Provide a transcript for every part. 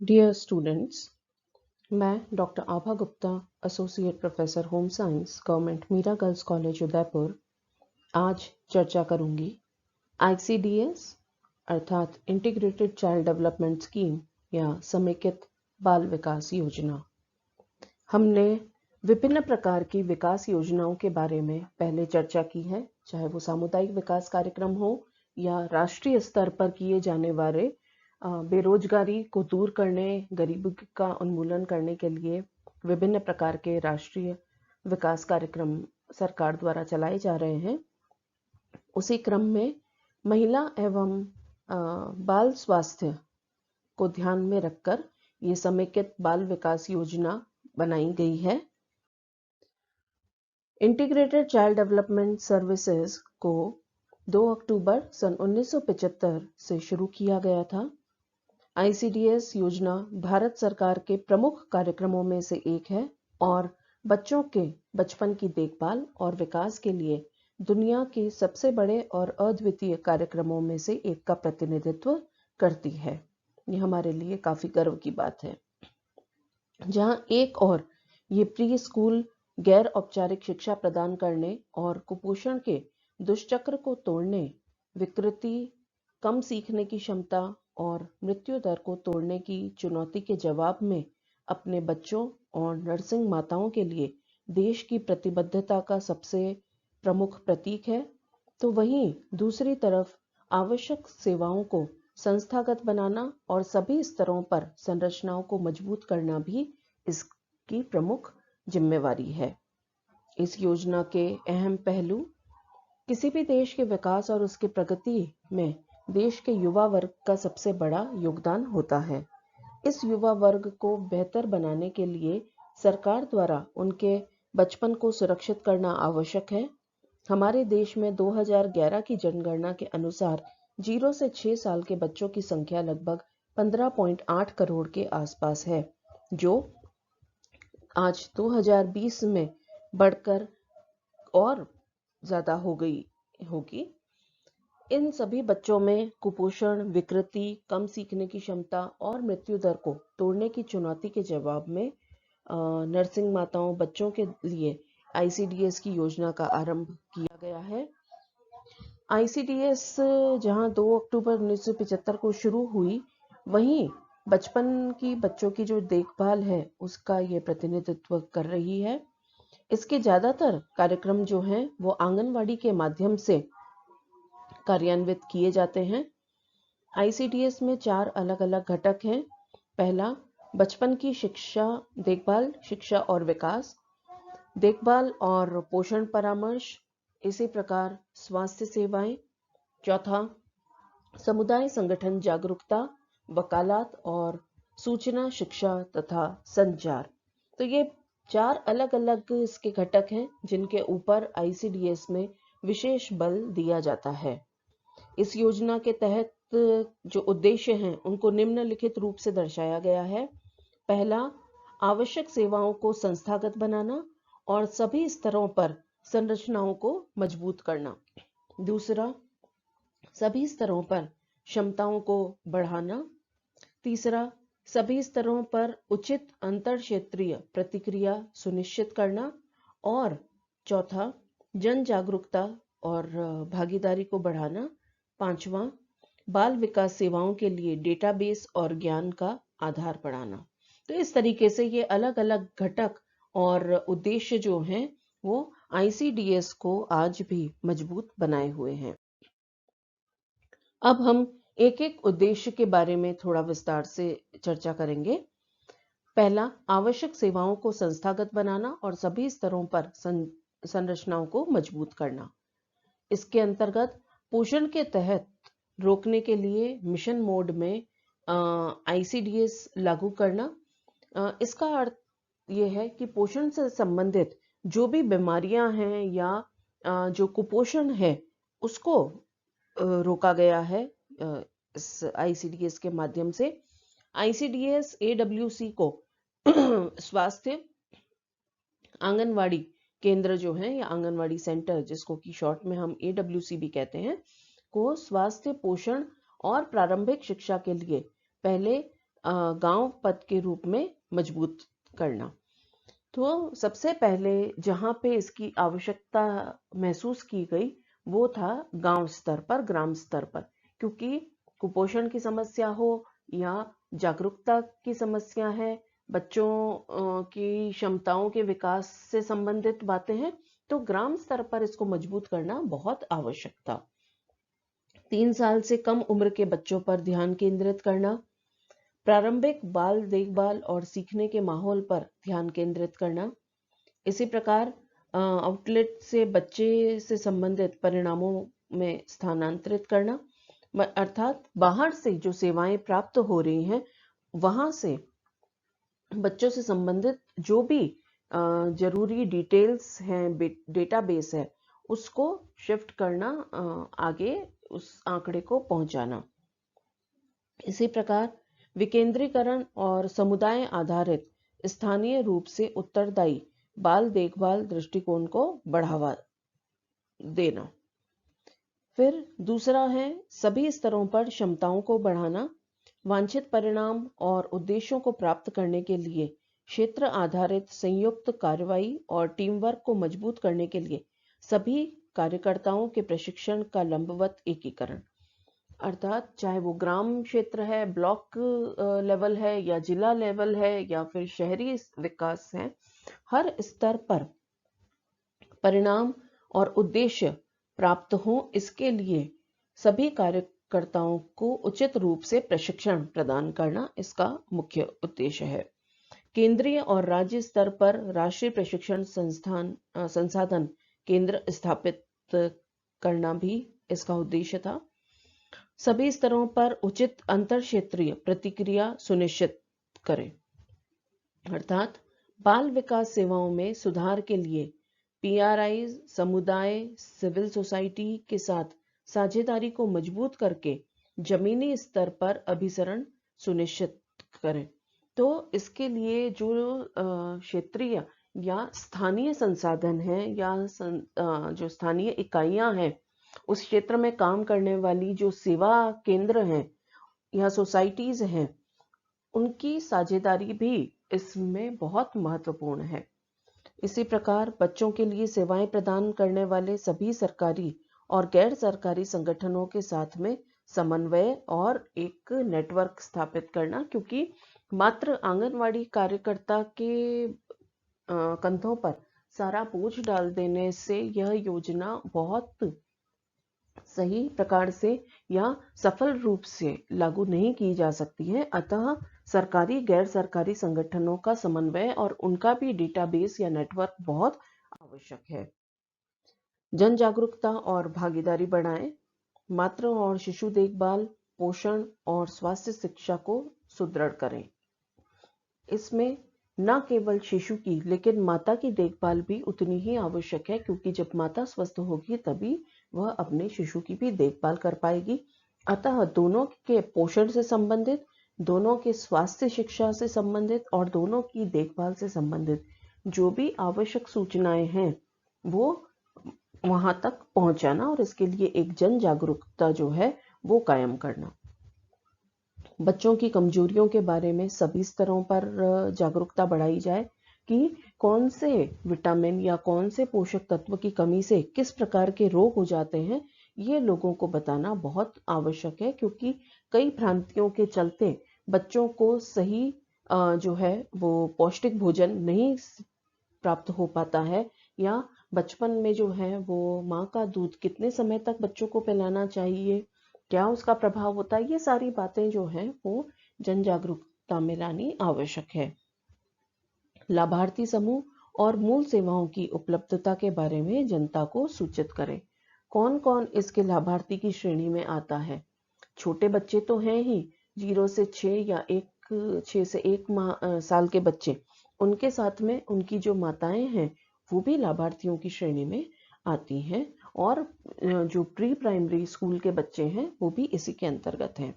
Dear students, मैं doctor Abha Gupta, associate professor home science, government Meera girls college Udaipur, आज चर्चा करूंगी ICDS अर्थात इंटीग्रेटेड चाइल्ड डेवलपमेंट स्कीम या समेकित बाल विकास योजना। हमने विभिन्न प्रकार की विकास योजनाओं के बारे में पहले चर्चा की है, चाहे वो सामुदायिक विकास कार्यक्रम हो या राष्ट्रीय स्तर पर किए जाने वाले बेरोजगारी को दूर करने, गरीबी का उन्मूलन करने के लिए विभिन्न प्रकार के राष्ट्रीय विकास कार्यक्रम सरकार द्वारा चलाए जा रहे हैं। उसी क्रम में महिला एवं बाल स्वास्थ्य को ध्यान में रखकर ये समेकित बाल विकास योजना बनाई गई है। इंटीग्रेटेड चाइल्ड डेवलपमेंट सर्विसेज को 2 अक्टूबर सन 1975 से शुरू किया गया था। ICDS योजना भारत सरकार के प्रमुख कार्यक्रमों में से एक है और बच्चों के बचपन की देखभाल और विकास के लिए दुनिया के सबसे बड़े और अद्वितीय कार्यक्रमों में से एक का प्रतिनिधित्व करती है। ये हमारे लिए काफी गर्व की बात है। जहां एक और ये प्री स्कूल गैर औपचारिक शिक्षा प्रदान करने और कुपोषण के दुष्चक्र को तोड़ने, विकृति, कम सीखने की क्षमता और मृत्यु दर को तोड़ने की चुनौती के जवाब में अपने बच्चों और नर्सिंग माताओं के लिए देश की प्रतिबद्धता का सबसे प्रमुख प्रतीक है, तो वहीं दूसरी तरफ आवश्यक सेवाओं को संस्थागत बनाना और सभी स्तरों पर संरचनाओं को मजबूत करना भी इसकी प्रमुख जिम्मेवारी है। इस योजना के अहम पहलू किसी भी देश के विकास और उसकी प्रगति में देश के युवा वर्ग का सबसे बड़ा योगदान होता है। इस युवा वर्ग को बेहतर बनाने के लिए सरकार द्वारा उनके बचपन को सुरक्षित करना आवश्यक है। हमारे देश में 2011 की जनगणना के अनुसार 0 से 6 साल के बच्चों की संख्या लगभग 15.8 करोड़ के आसपास है, जो आज 2020 में बढ़कर और ज्यादा हो गई होगी। इन सभी बच्चों में कुपोषण, विकृति, कम सीखने की क्षमता और मृत्यु दर को तोड़ने की चुनौती के जवाब में नर्सिंग माताओं बच्चों के लिए ICDS की योजना का आरंभ किया गया है। ICDS जहां 2 अक्टूबर 1975 को शुरू हुई, वहीं बचपन की बच्चों की जो देखभाल है उसका ये प्रतिनिधित्व कर रही है। इसके ज्यादातर कार्यक्रम जो हैं वो आंगनवाड़ी के माध्यम से कार्यान्वित किए जाते हैं। ICDS में 4 अलग अलग घटक हैं। पहला, बचपन की शिक्षा, देखभाल, शिक्षा और विकास, देखभाल और पोषण परामर्श, इसी प्रकार स्वास्थ्य सेवाएं। चौथा, समुदाय संगठन जागरूकता, वकालत और सूचना, शिक्षा तथा संचार। तो ये 4 अलग अलग इसके घटक हैं जिनके ऊपर ICDS में विशेष बल दिया जाता है। इस योजना के तहत जो उद्देश्य हैं उनको निम्नलिखित रूप से दर्शाया गया है। पहला, आवश्यक सेवाओं को संस्थागत बनाना और सभी स्तरों पर संरचनाओं को मजबूत करना। दूसरा, सभी स्तरों पर क्षमताओं को बढ़ाना। तीसरा, सभी स्तरों पर उचित अंतर क्षेत्रीय प्रतिक्रिया सुनिश्चित करना। और चौथा, जन जागरूकता और भागीदारी को बढ़ाना। पांचवा, बाल विकास सेवाओं के लिए डेटाबेस और ज्ञान का आधार बढ़ाना। तो इस तरीके से ये अलग अलग घटक और उद्देश्य जो हैं वो ICDS को आज भी मजबूत बनाए हुए हैं। अब हम एक एक उद्देश्य के बारे में थोड़ा विस्तार से चर्चा करेंगे। पहला, आवश्यक सेवाओं को संस्थागत बनाना और सभी स्तरों पर संरचनाओं को मजबूत करना। इसके अंतर्गत पोषण के तहत रोकने के लिए मिशन मोड में ICDS लागू करना। इसका अर्थ ये है कि पोषण से संबंधित जो भी बीमारियां हैं या जो कुपोषण है उसको रोका गया है इस ICDS के माध्यम से। ICDS AWC को स्वास्थ्य आंगनवाड़ी केंद्र जो है या आंगनवाड़ी सेंटर, जिसको कि शॉर्ट में हम AWC भी कहते हैं, को स्वास्थ्य, पोषण और प्रारंभिक शिक्षा के लिए पहले गांव पद के रूप में मजबूत करना। तो सबसे पहले जहां पे इसकी आवश्यकता महसूस की गई वो था गांव स्तर पर, ग्राम स्तर पर, क्योंकि कुपोषण की समस्या हो या जागरूकता की समस्या है, बच्चों की क्षमताओं के विकास से संबंधित बातें हैं, तो ग्राम स्तर पर इसको मजबूत करना बहुत आवश्यक था। 3 साल से कम उम्र के बच्चों पर ध्यान केंद्रित करना, प्रारंभिक बाल देखभाल और सीखने के माहौल पर ध्यान केंद्रित करना, इसी प्रकार आउटलेट से बच्चे से संबंधित परिणामों में स्थानांतरित करना, अर्थात बाहर से जो सेवाएं प्राप्त हो रही हैं वहां से बच्चों से संबंधित जो भी जरूरी डिटेल्स हैं, डेटाबेस है, उसको शिफ्ट करना, आगे उस आंकड़े को पहुंचाना। इसी प्रकार विकेंद्रीकरण और समुदाय आधारित स्थानीय रूप से उत्तरदायी बाल देखभाल दृष्टिकोण को बढ़ावा देना। फिर दूसरा है सभी स्तरों पर क्षमताओं को बढ़ाना, वांछित परिणाम और उद्देश्यों को प्राप्त करने के लिए क्षेत्र आधारित संयुक्त कार्रवाई और टीम वर्क को मजबूत करने के लिए सभी कार्यकर्ताओं के प्रशिक्षण का लंबवत एकीकरण, अर्थात चाहे वो ग्राम क्षेत्र है, ब्लॉक लेवल है या जिला लेवल है या फिर शहरी विकास है, हर स्तर पर परिणाम और उद्देश्य प्राप्त हो, इसके लिए सभी कार्यकर्ताओं को उचित रूप से प्रशिक्षण प्रदान करना इसका मुख्य उद्देश्य है। केंद्रीय और राज्य स्तर पर राष्ट्रीय प्रशिक्षण संसाधन केंद्र स्थापित करना भी इसका उद्देश्य था। सभी स्तरों पर उचित अंतर क्षेत्रीय प्रतिक्रिया सुनिश्चित करें, अर्थात बाल विकास सेवाओं में सुधार के लिए PRI, समुदाय, सिविल सोसाइटी के साथ साझेदारी को मजबूत करके जमीनी स्तर पर अभिसरण सुनिश्चित करें। तो इसके लिए जो क्षेत्रीय या स्थानीय संसाधन हैं या जो स्थानीय इकाइयां हैं, उस क्षेत्र में काम करने वाली जो सेवा केंद्र हैं या सोसाइटीज हैं, उनकी साझेदारी भी इसमें बहुत महत्वपूर्ण है। इसी प्रकार बच्चों के लिए सेवाएं प्रदान करने वाले सभी सरकारी और गैर सरकारी संगठनों के साथ में समन्वय और एक नेटवर्क स्थापित करना, क्योंकि मात्र आंगनवाड़ी कार्यकर्ता के कंधों पर सारा बोझ डाल देने से यह योजना बहुत सही प्रकार से या सफल रूप से लागू नहीं की जा सकती है। अतः सरकारी गैर सरकारी संगठनों का समन्वय और उनका भी डेटाबेस या नेटवर्क बहुत आवश्यक है। जन जागरूकता और भागीदारी बढ़ाएं, मातृ और शिशु देखभाल, पोषण और स्वास्थ्य शिक्षा को सुदृढ़ करें। इसमें न केवल शिशु की लेकिन माता की देखभाल भी उतनी ही आवश्यक है, क्योंकि जब माता स्वस्थ होगी तभी वह अपने शिशु की भी देखभाल कर पाएगी। अतः दोनों के पोषण से संबंधित, दोनों के स्वास्थ्य शिक्षा से संबंधित और दोनों की देखभाल से संबंधित जो भी आवश्यक सूचनाएं हैं वो वहां तक पहुंचाना और इसके लिए एक जन जागरूकता जो है वो कायम करना। बच्चों की कमजोरियों के बारे में सभी स्तरों पर जागरूकता बढ़ाई जाए कि कौन से विटामिन या कौन से पोषक तत्व की कमी से किस प्रकार के रोग हो जाते हैं, ये लोगों को बताना बहुत आवश्यक है, क्योंकि कई भ्रांतियों के चलते बच्चों को सही जो है वो पौष्टिक भोजन नहीं प्राप्त हो पाता है, या बचपन में जो है वो माँ का दूध कितने समय तक बच्चों को पिलाना चाहिए, क्या उसका प्रभाव होता है, ये सारी बातें जो हैं वो जन जागरूकता में लानी आवश्यक है। लाभार्थी समूह और मूल सेवाओं की उपलब्धता के बारे में जनता को सूचित करें। कौन कौन इसके लाभार्थी की श्रेणी में आता है? छोटे बच्चे तो हैं ही, 0 से 6 या 6 से 1 साल के बच्चे, उनके साथ में उनकी जो माताएं हैं वो भी लाभार्थियों की श्रेणी में आती हैं, और जो प्री प्राइमरी स्कूल के बच्चे हैं वो भी इसी के अंतर्गत हैं।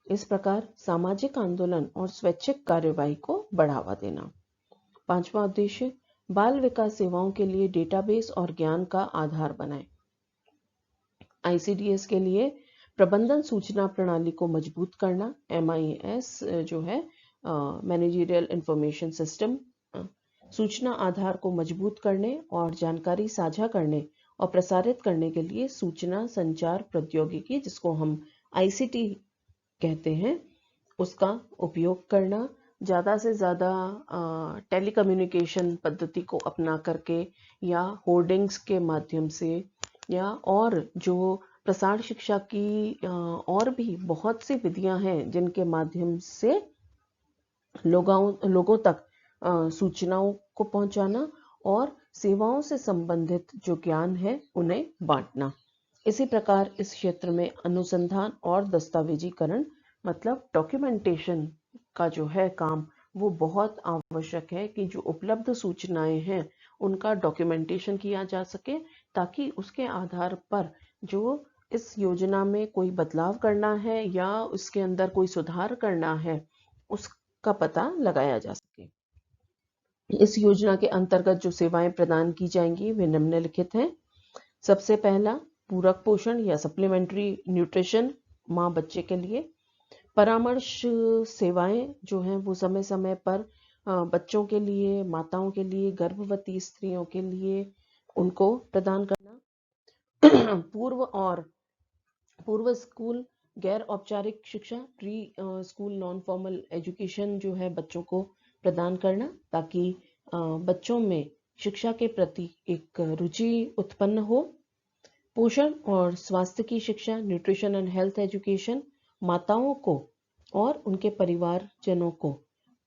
इस प्रकार सामाजिक आंदोलन और स्वैच्छिक कार्यवाही को बढ़ावा देना। 5वां उद्देश्य बाल विकास सेवाओं के लिए डेटाबेस और ज्ञान का आधार बनाएं। ICDS के लिए प्रबंधन सूचना प्रणाली को मजबूत करना, MIS जो है मैनेजरियल इंफॉर्मेशन सिस्टम, सूचना आधार को मजबूत करने और जानकारी साझा करने और प्रसारित करने के लिए सूचना संचार प्रौद्योगिकी, जिसको हम ICT कहते हैं, उसका उपयोग करना, ज़्यादा से ज़्यादा टेलीकम्युनिकेशन पद्धति को अपना करके या होर्डिंग्स के माध्यम से या और जो प्रसार शिक्षा की और भी बहुत सी विधियां हैं जिनके माध्यम से लोगों तक सूचनाओं को पहुंचाना और सेवाओं से संबंधित जो ज्ञान है उन्हें बांटना। इसी प्रकार इस क्षेत्र में अनुसंधान और दस्तावेजीकरण मतलब डॉक्यूमेंटेशन का जो है काम, वो बहुत आवश्यक है कि जो उपलब्ध सूचनाएं हैं उनका डॉक्यूमेंटेशन किया जा सके, ताकि उसके आधार पर जो इस योजना में कोई बदलाव करना है या उसके अंदर कोई सुधार करना है उसका पता लगाया जा सके। इस योजना के अंतर्गत जो सेवाएं प्रदान की जाएंगी वे निम्नलिखित हैं। सबसे पहला, पूरक पोषण या सप्लीमेंट्री न्यूट्रिशन माँ बच्चे के लिए। परामर्श सेवाएं जो हैं वो समय समय पर बच्चों के लिए, माताओं के लिए, गर्भवती स्त्रियों के लिए उनको प्रदान करना। पूर्व स्कूल गैर औपचारिक शिक्षा, pre school non formal education जो है बच्चों को प्रदान करना, ताकि बच्चों में शिक्षा के प्रति एक रुचि उत्पन्न हो। पोषण और स्वास्थ्य की शिक्षा, न्यूट्रिशन एंड हेल्थ एजुकेशन, माताओं को और उनके परिवारजनों को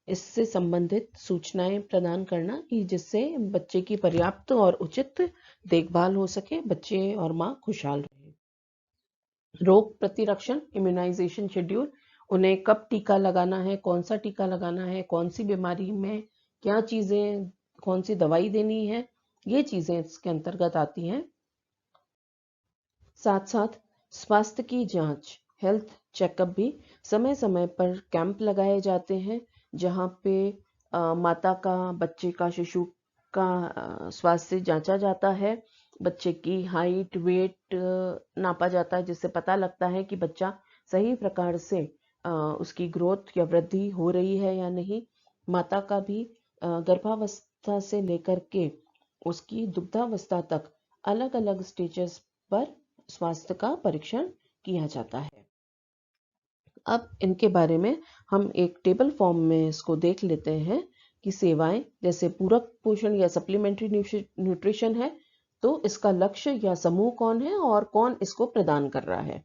इससे संबंधित सूचनाएं प्रदान करना कि जिससे बच्चे की पर्याप्त और उचित देखभाल हो सके, बच्चे और माँ खुशहाल रहे। रोग प्रतिरक्षण, इम्यूनाइजेशन शेड्यूल, उन्हें कब टीका लगाना है, कौन सा टीका लगाना है, कौन सी बीमारी में क्या चीजें, कौन सी दवाई देनी है, ये चीजें इसके अंतर्गत आती हैं। साथ साथ स्वास्थ्य की जांच, हेल्थ चेकअप भी समय समय पर कैंप लगाए जाते हैं, जहां पे माता का, बच्चे का, शिशु का स्वास्थ्य जांचा जाता है। बच्चे की हाइट, वेट नापा जाता है, जिससे पता लगता है कि बच्चा सही प्रकार से उसकी ग्रोथ या वृद्धि हो रही है या नहीं। माता का भी गर्भावस्था से लेकर के उसकी दुग्धावस्था तक अलग अलग स्टेजेस पर स्वास्थ्य का परीक्षण किया जाता है। अब इनके बारे में हम एक टेबल फॉर्म में इसको देख लेते हैं कि सेवाएं जैसे पूरक पोषण या सप्लीमेंट्री न्यूट्रिशन है, तो इसका लक्ष्य या समूह कौन है और कौन इसको प्रदान कर रहा है।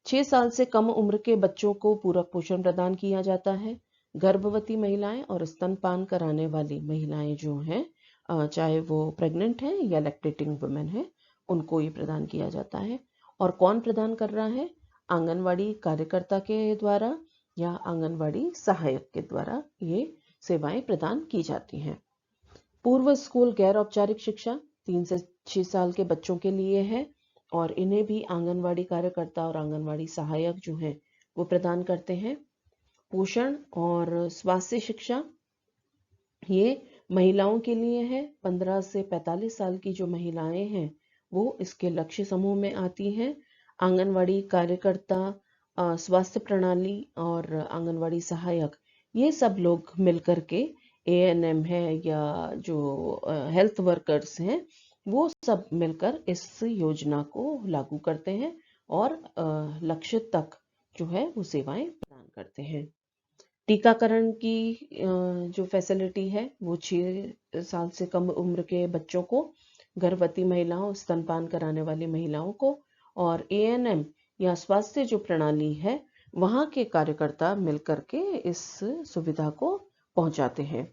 6 साल से कम उम्र के बच्चों को पूरक पोषण प्रदान किया जाता है। गर्भवती महिलाएं और स्तनपान कराने वाली महिलाएं जो हैं, चाहे वो प्रेग्नेंट हैं या लैक्टेटिंग वुमेन है, उनको ये प्रदान किया जाता है। और कौन प्रदान कर रहा है? आंगनवाड़ी कार्यकर्ता के द्वारा या आंगनवाड़ी सहायक के द्वारा ये सेवाएं प्रदान की जाती हैं। पूर्व स्कूल गैर औपचारिक शिक्षा 3 से 6 साल के बच्चों के लिए है और इन्हें भी आंगनवाड़ी कार्यकर्ता और आंगनवाड़ी सहायक जो हैं वो प्रदान करते हैं। पोषण और स्वास्थ्य शिक्षा ये महिलाओं के लिए है। 15 से 45 साल की जो महिलाएं हैं वो इसके लक्ष्य समूह में आती हैं। आंगनवाड़ी कार्यकर्ता, स्वास्थ्य प्रणाली और आंगनवाड़ी सहायक, ये सब लोग मिलकर के ANM है या जो हेल्थ वर्कर्स हैं, वो सब मिलकर इस योजना को लागू करते हैं और लक्ष्य तक जो है वो सेवाएं प्रदान करते हैं। टीकाकरण की जो फैसिलिटी है वो 6 साल से कम उम्र के बच्चों को, गर्भवती महिलाओं, स्तनपान कराने वाली महिलाओं को, और ANM या स्वास्थ्य जो प्रणाली है वहाँ के कार्यकर्ता मिलकर के इस सुविधा को पहुंचाते हैं।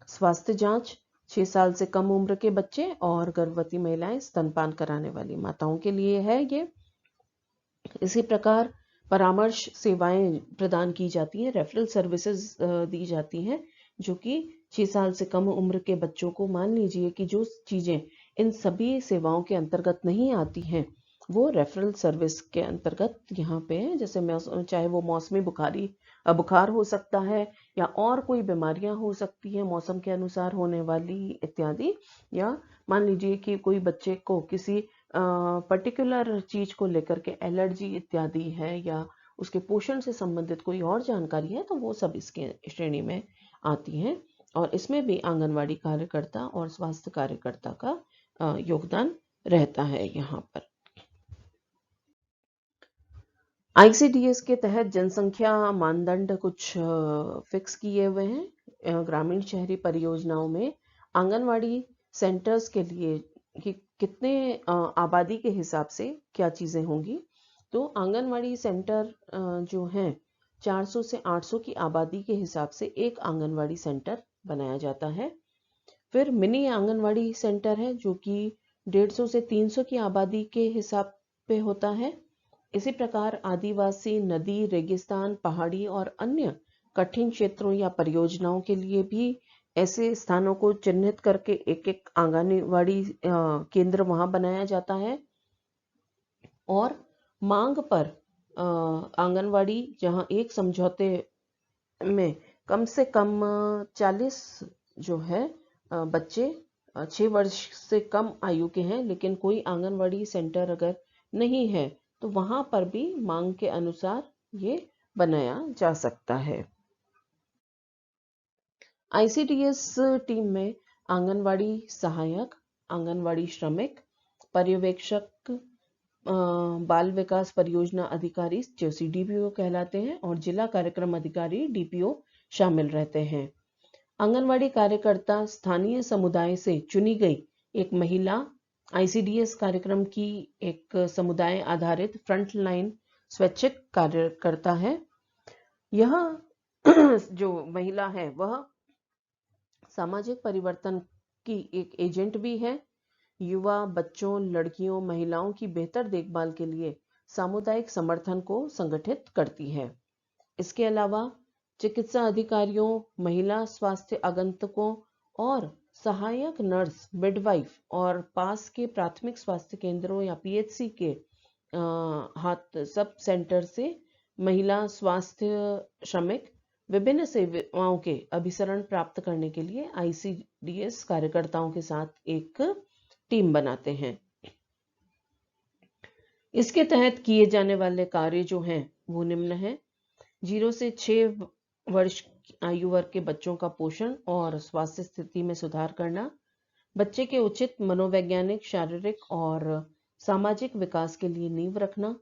स्वास्थ्य जांच 6 साल से कम उम्र के बच्चे और गर्भवती महिलाएं, स्तनपान कराने वाली माताओं के लिए है ये। इसी प्रकार परामर्श सेवाएं प्रदान की जाती हैं, रेफरल सर्विसेज दी जाती हैं, जो कि 6 साल से कम उम्र के बच्चों को, मान लीजिए कि जो चीजें इन सभी सेवाओं के अंतर्गत नहीं आती हैं वो रेफरल सर्विस के अंतर्गत यहाँ पे है। जैसे चाहे वो मौसमी बुखार हो सकता है या और कोई बीमारियां हो सकती हैं मौसम के अनुसार होने वाली इत्यादि, या मान लीजिए कि कोई बच्चे को किसी पर्टिकुलर चीज को लेकर के एलर्जी इत्यादि है या उसके पोषण से संबंधित कोई और जानकारी है तो वो सब इसके श्रेणी में आती हैं और इसमें भी आंगनवाड़ी कार्यकर्ता और स्वास्थ्य कार्यकर्ता का योगदान रहता है यहाँ पर। आईसीडीएस के तहत जनसंख्या मानदंड कुछ फिक्स किए हुए हैं। ग्रामीण शहरी परियोजनाओं में आंगनवाड़ी सेंटर्स के लिए कि कितने आबादी के हिसाब से क्या चीज़ें होंगी। तो आंगनवाड़ी सेंटर जो हैं 400 से 800 की आबादी के हिसाब से एक आंगनवाड़ी सेंटर बनाया जाता है। फिर मिनी आंगनवाड़ी सेंटर है जो कि 150 से 300 की आबादी के हिसाब पे होता है। इसी प्रकार आदिवासी, नदी, रेगिस्तान, पहाड़ी और अन्य कठिन क्षेत्रों या परियोजनाओं के लिए भी ऐसे स्थानों को चिन्हित करके एक एक आंगनवाड़ी केंद्र वहां बनाया जाता है और मांग पर आंगनवाड़ी जहां एक समझौते में कम से कम 40 जो है बच्चे 6 वर्ष से कम आयु के हैं लेकिन कोई आंगनवाड़ी सेंटर अगर नहीं है तो वहां पर भी मांग के अनुसार ये बनाया जा सकता है। आईसीडीएस टीम में आंगनवाड़ी सहायक, आंगनवाड़ी श्रमिक, पर्यवेक्षक, बाल विकास परियोजना अधिकारी जो सीडीपीओ कहलाते हैं और जिला कार्यक्रम अधिकारी डीपीओ शामिल रहते हैं। आंगनवाड़ी कार्यकर्ता स्थानीय समुदाय से चुनी गई एक महिला आईसीडीएस कार्यक्रम की एक समुदाय आधारित फ्रंटलाइन स्वैच्छिक कार्यकर्ता है। यह जो महिला है वह सामाजिक परिवर्तन की एक एजेंट भी है। युवा, बच्चों, लड़कियों, महिलाओं की बेहतर देखभाल के लिए सामुदायिक समर्थन को संगठित करती है। इसके अलावा चिकित्सा अधिकारियों, महिला स्वास्थ्य आगंतुकों और सहायक नर्स, मिडवाइफ और पास के प्राथमिक स्वास्थ्य केंद्रों या पीएचसी के हाथ सब सेंटर से महिला स्वास्थ्य श्रमिक विभिन्न सेवाओं के अभिसरण प्राप्त करने के लिए आईसीडीएस कार्यकर्ताओं के साथ एक टीम बनाते हैं। इसके तहत किए जाने वाले कार्य जो हैं वो निम्न हैं। 0 से 6 वर्ष आयु वर्ग के बच्चों का पोषण और स्वास्थ्य स्थिति में सुधार करना, बच्चे के उचित मनोवैज्ञानिक, शारीरिक और सामाजिक विकास के लिए नींव रखना,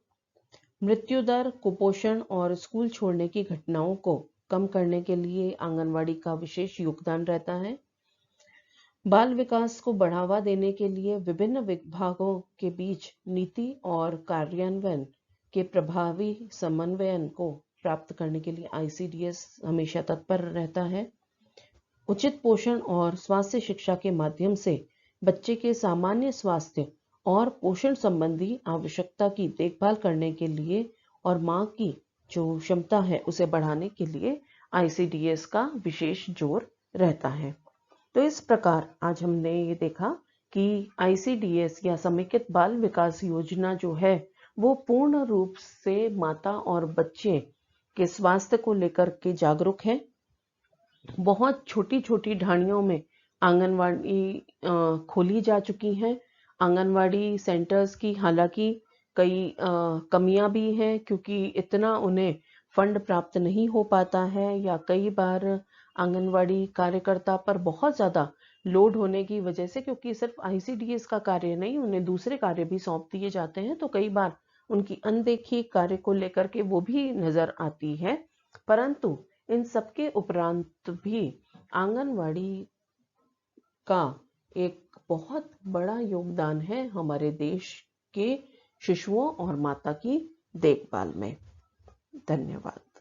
मृत्यु दर, कुपोषण और स्कूल छोड़ने की घटनाओं को कम करने के लिए आंगनवाड़ी का विशेष योगदान रहता है, बाल विकास को बढ़ावा देने के लिए विभिन्न विभागों के बीच नीति और कार्यान्वयन के प्रभावी समन्वयन को प्राप्त करने के लिए आईसीडीएस हमेशा तत्पर रहता है, उचित पोषण और स्वास्थ्य शिक्षा के माध्यम से बच्चे के सामान्य स्वास्थ्य और पोषण संबंधी आवश्यकता की देखभाल करने के लिए और मां की जो क्षमता है उसे बढ़ाने के लिए आईसीडीएस का विशेष जोर रहता है। तो इस प्रकार आज हमने ये देखा कि आईसीडीएस या समेकित बाल विकास योजना जो है वो पूर्ण रूप से माता और बच्चे के स्वास्थ्य को लेकर के जागरूक है। बहुत छोटी छोटी ढाणियों में आंगनवाड़ी खोली जा चुकी हैं। आंगनवाड़ी सेंटर्स की हालांकि कई कमियां भी हैं क्योंकि इतना उन्हें फंड प्राप्त नहीं हो पाता है या कई बार आंगनवाड़ी कार्यकर्ता पर बहुत ज़्यादा लोड होने की वजह से, क्योंकि सिर्फ आईसीडीएस का कार्य नहीं उन्हें दूसरे कार्य भी सौंप दिए जाते हैं, तो कई बार उनकी अनदेखी कार्य को लेकर के वो भी नजर आती है। परंतु इन सबके उपरांत भी आंगनवाड़ी का एक बहुत बड़ा योगदान है हमारे देश के शिशुओं और माता की देखभाल में। धन्यवाद।